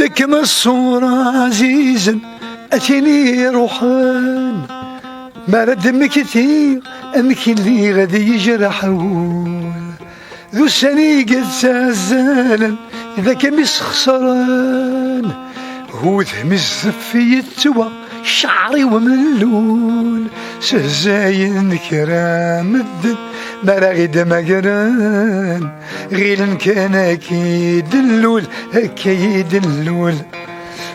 ذاك ما الصورة عزيزا أتيني روحان ما ردم كثير أمك اللي غادي يجرحون ذو سني قد سازالا ذاك مس خسران هو ذهمز في التوا شعري وملون سهزاين كرام الدن ما راغد مقران غير كان اكيد اللول اكيد اللول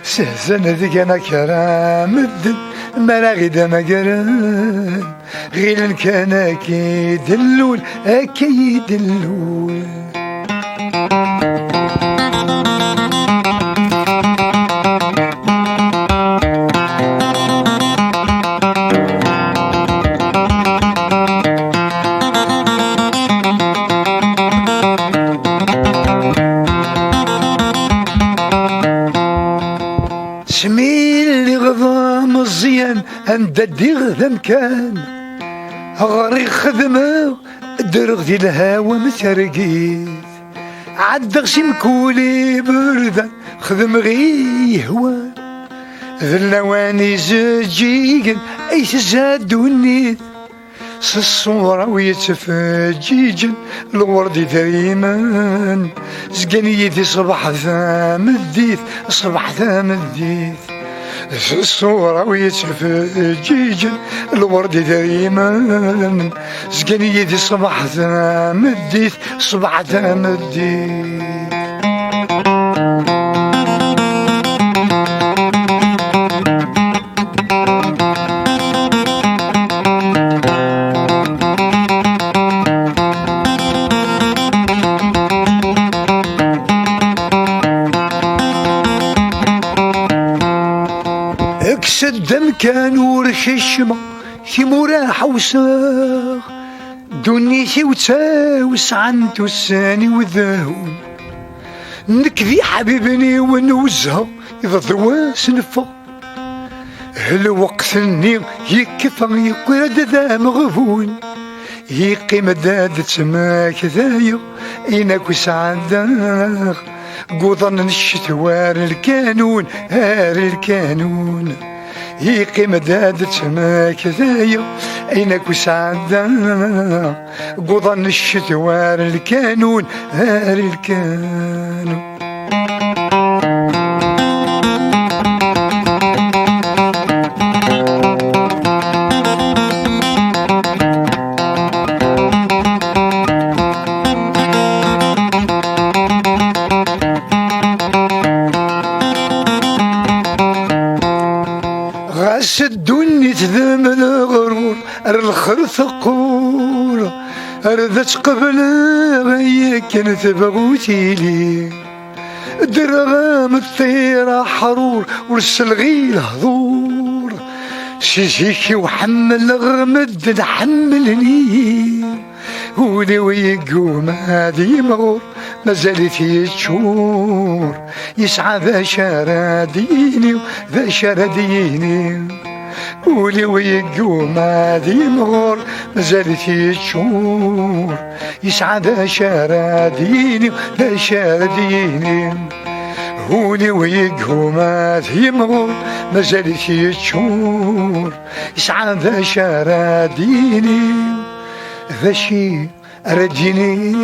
سهزان ذيك انا كرام الدن ما راغد مقران غير كان اكيد اللول اكيد اللول سميل اللي غضا مزيان عند الديغ ذمكان غري خدمة درغ دي الهوا مترقيت عد غشي مكولي بردة خدم غي هوان ذلواني زجيجن اي تزاد ونيت الصورة ويتفجيجن الورد دايما زقنيتي صباح ثام الديث صباح ثام الديث الصورة ويتفجيجن الورد دايما زقنيتي صباح ثام الديث صباح ثام الديث الدم كان ورخشمة في مراح وساغ دنيتي وتاوس عن تساني وذاهون نكذي حبيبني ونوزها إذا ضواس نفا هل وقت النير يكفى يقرد ذا مغفون يقيم داد تماك ذايا إنك سعداغ قوضن الشتوار الكانون هار الكانون يقيم داد تماك ذايا عينك وسعدا قضن الشتوار الكانون هار الكانون سدوني تذم الغرور الخرث قور ردت قبل غيا كانت بغوتي لي درغام الطيرة حرور والسلغي الهضور شيشيكي وحمل غمد نحملني ولي ويقوم هادي مغور مازالت يتشور يسعى ذا شرديني ذا شرديني ولي ويقوم هادي مغور مازالت يتشور يسعى ذا شرديني ذا شرديني ولي ويقوم هادي مغور مازالت يتشور يسعى ذا شرديني ذا شي رديني